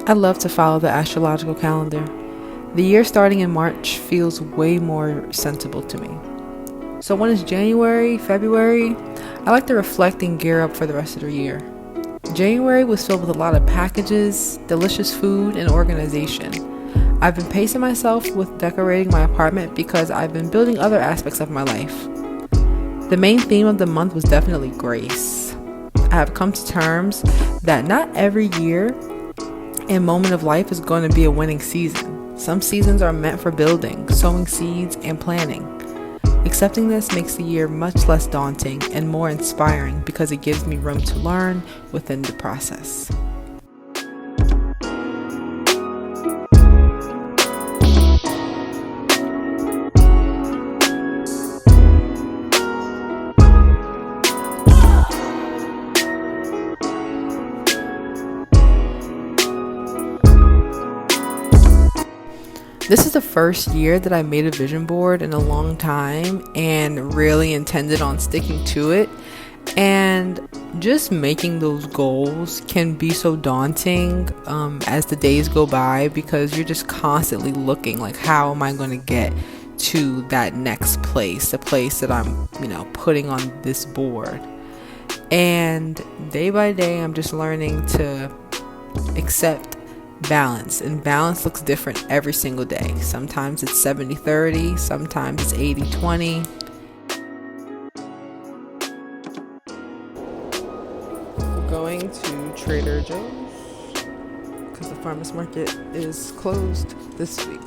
I love to follow the astrological calendar. The year starting in March feels way more sensible to me. So when it's January, February, I like to reflect and gear up for the rest of the year. January was filled with a lot of packages, delicious food, and organization. I've been pacing myself with decorating my apartment because I've been building other aspects of my life. The main theme of the month was definitely grace. I have come to terms that not every year and moment of life is going to be a winning season. Some seasons are meant for building, sowing seeds, and planning. Accepting this makes the year much less daunting and more inspiring because it gives me room to learn within the process. This is the first year that I made a vision board in a long time and really intended on sticking to it. And just making those goals can be so daunting as the days go by, because you're just constantly looking like, how am I going to get to that next place, the place that I'm, putting on this board. And day by day, I'm just learning to accept balance, and balance looks different every single day. Sometimes it's 70-30, sometimes it's 80-20. We're going to Trader Joe's because the farmers market is closed this week.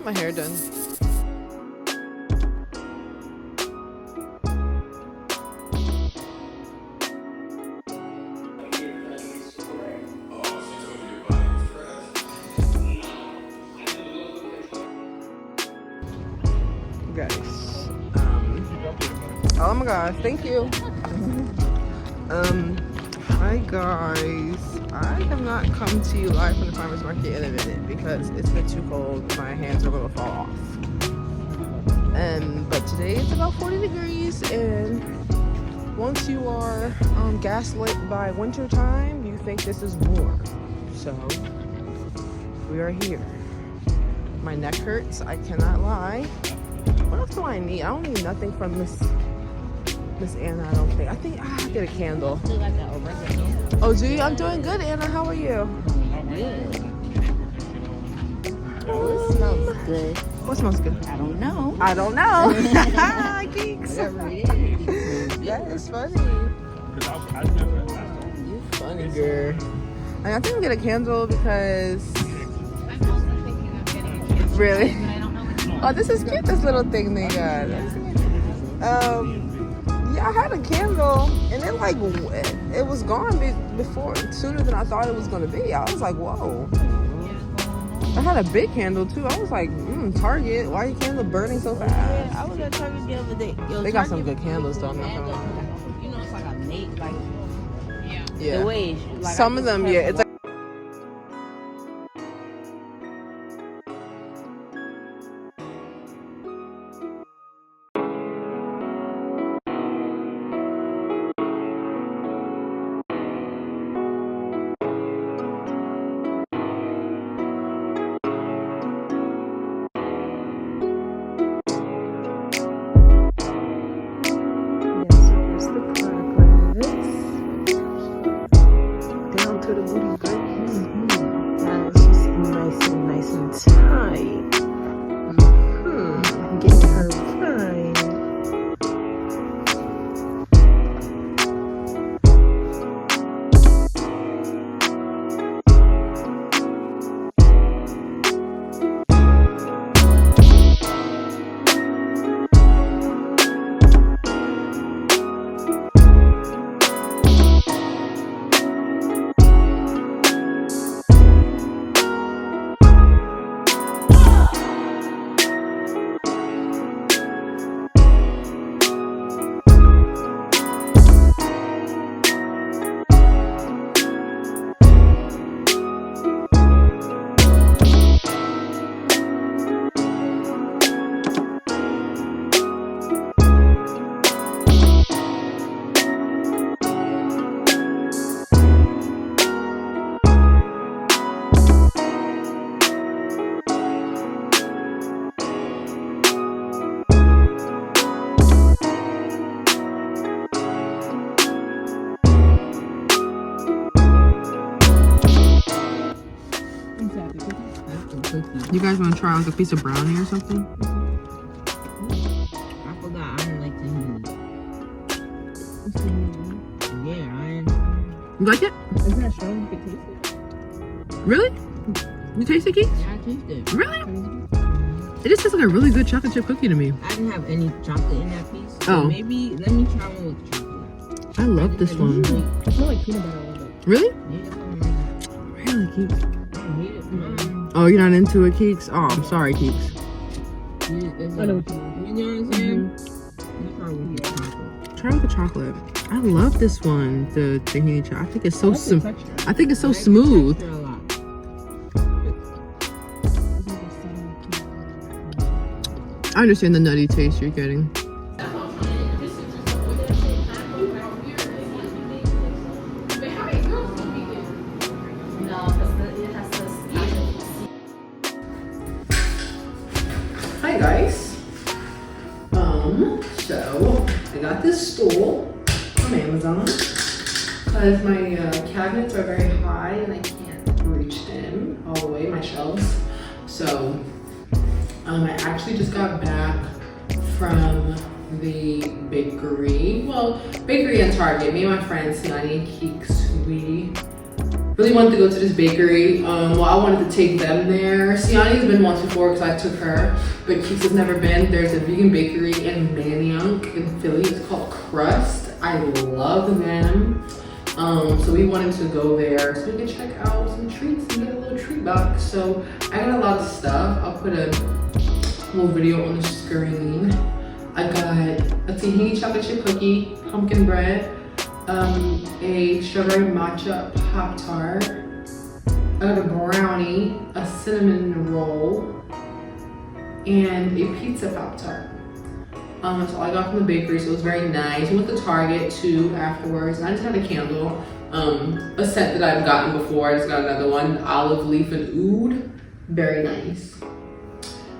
My hair done. Guys, oh my gosh, thank you. Hi guys, I have not come to you live from the farmers market in a minute because it's been too cold. My hands are going to fall off. But today it's about 40 degrees, and once you are gaslit by winter time, you think this is warm. So we are here. My neck hurts, I cannot lie. What else do I need? I don't need nothing from Miss Anna, I don't think. I think I'll get a candle. Oh, do you? I'm doing good, Anna. How are you? Good. Oh, it smells good. What smells good? I don't know. Geeks. Whatever it is. That is funny. You funny, girl. I think I'll get a candle because... Really? Oh, this is cute, this little thing they got. Yeah, I had a candle and it was gone before, sooner than I thought it was gonna be. I was like, whoa. I had a big candle too. I was like, Target, why are your candle burning so fast? Yeah, I was at Target the other day. They got some good candles though. I'm not gonna lie. It's like a mate, yeah. The way like some of them, yeah, it's like. cookie. You guys want to try like a piece of brownie or something? I forgot I don't like tahini. Yeah, You like it? Is that strong? You can taste it. Really? You taste it, Keith? Yeah, I taste it. Really? It just tastes like a really good chocolate chip cookie to me. I didn't have any chocolate in that piece. So Oh. maybe let me try one with chocolate. I love this one. It smells like peanut butter a little bit. Really? Yeah. Really, Keeks? I hate it. Oh, you're not into it, Keeks? Oh, I'm sorry, Keeks. I know what you mean. You know what I'm saying? You probably would get chocolate. Try with the chocolate. I love this one, the tahini chocolate. I think it's so I think it's so I like the smooth. texture a lot. I understand the nutty taste you're getting. Hi guys. So I got this stool from Amazon because my cabinets are very high and I can't reach them all the way, my shelves. So I actually just got back from the bakery. Well, bakery and Target. Me and my friends, Siani and Keeks, we really wanted to go to this bakery. Well, I wanted to take them there. Siani's been once before because I took her, but Keeks has never been. There's a vegan bakery in Manayunk in Philly. It's called Crust. I love them. So we wanted to go there so we could check out some treats and get a little treat box. So I got a lot of stuff. I'll put a little video on the screen. I got a tahini chocolate chip cookie, pumpkin bread, a strawberry matcha Pop-Tart. I got a brownie, a cinnamon roll, and a pizza Pop-Tart. That's all I got from the bakery, so it was very nice. We went to Target too afterwards, and I just had a candle. A scent that I've gotten before. I just got another one, olive leaf and oud. Very nice.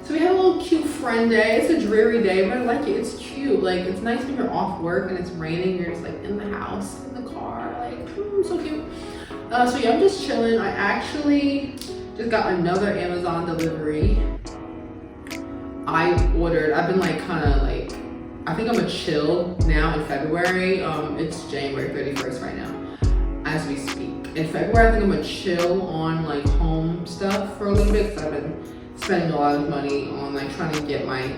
So we had a little cute friend day. It's a dreary day, but I like it. It's cute. Like, it's nice when you're off work and it's raining. You're just like in the house, in the car, like, so cute. So yeah, I'm just chilling. I actually just got another Amazon delivery. I've been like kind of like, I think I'm a chill now in February. It's January 31st right now as we speak. In February, I think I'm a chill on like home stuff for a little bit because I've been spending a lot of money on like trying to get my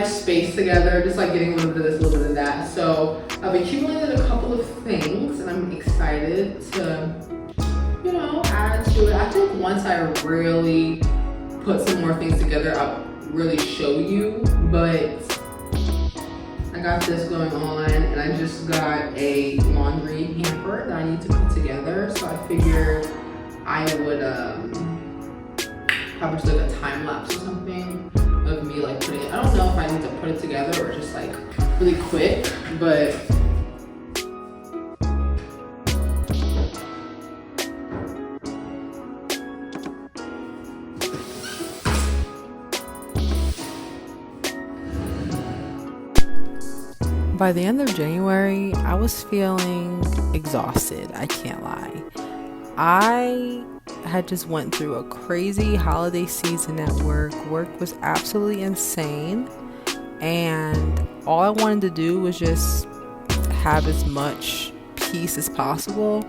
space together, just like getting a little bit of this, a little bit of that. So I've accumulated a couple of things and I'm excited to, you know, add to it. I think once I really put some more things together, I'll really show you, but I got this going on and I just got a laundry hamper that I need to put together. So I figured I would probably just like a time lapse or something of me like putting it. I don't know if I need to put it together or just like really quick, but by the end of January, I was feeling exhausted. I can't lie. I had just went through a crazy holiday season at work. Work was absolutely insane. And all I wanted to do was just have as much peace as possible.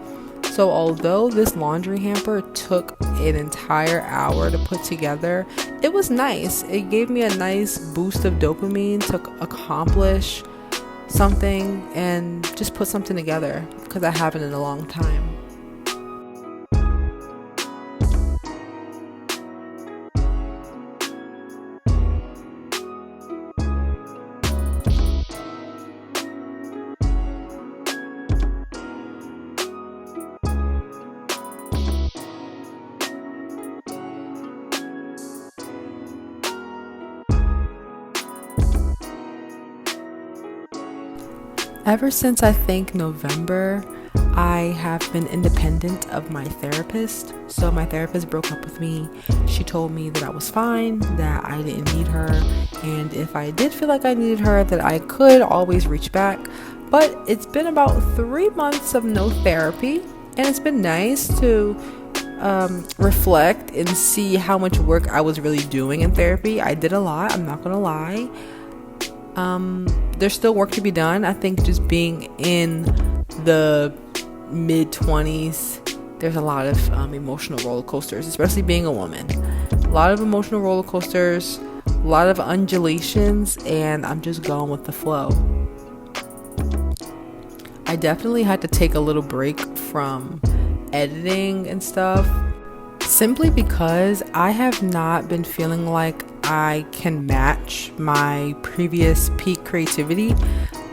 So although this laundry hamper took an entire hour to put together, it was nice. It gave me a nice boost of dopamine to accomplish something and just put something together because I haven't in a long time. Ever since I think November, I have been independent of my therapist. So my therapist broke up with me. She told me that I was fine, that I didn't need her, and if I did feel like I needed her, that I could always reach back. But it's been about 3 months of no therapy, and it's been nice to reflect and see how much work I was really doing in therapy. I did a lot, I'm not gonna lie. There's still work to be done. I think just being in the mid-20s, there's a lot of emotional roller coasters, especially being a woman. A lot of emotional roller coasters, a lot of undulations, and I'm just going with the flow. I definitely had to take a little break from editing and stuff, simply because I have not been feeling like I can match my previous peak creativity.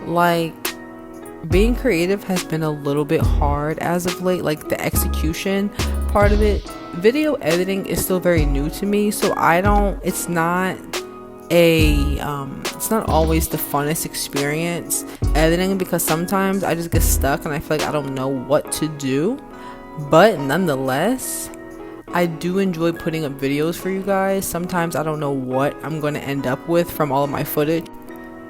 Like, being creative has been a little bit hard as of late, like the execution part of it. Video editing is still very new to me, so it's not always the funnest experience editing, because sometimes I just get stuck and I feel like I don't know what to do. But nonetheless, I do enjoy putting up videos for you guys. Sometimes I don't know what I'm going to end up with from all of my footage.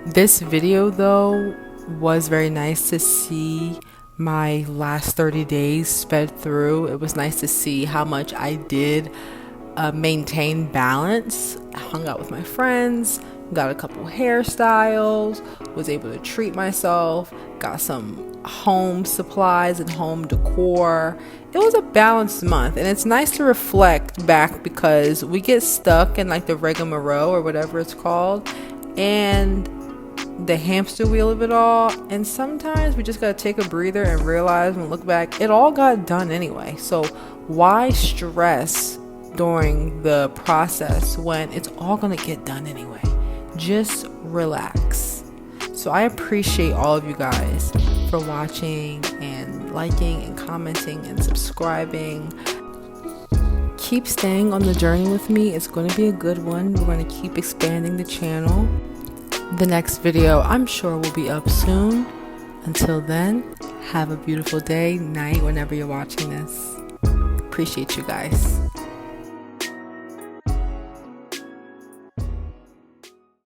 This video though was very nice to see my last 30 days sped through. It was nice to see how much I did maintain balance. I hung out with my friends, got a couple hairstyles, was able to treat myself, got some home supplies and home decor. It was a balanced month, and it's nice to reflect back, because we get stuck in like the rigmarole or whatever it's called, and the hamster wheel of it all, and sometimes we just gotta take a breather and realize and look back, it all got done anyway. So why stress during the process when it's all gonna get done anyway? Just relax. So I appreciate all of you guys for watching and liking and commenting and subscribing. Keep staying on the journey with me. It's going to be a good one. We're going to keep expanding the channel. The next video, I'm sure, will be up soon. Until then, have a beautiful day, night, whenever you're watching this. Appreciate you guys.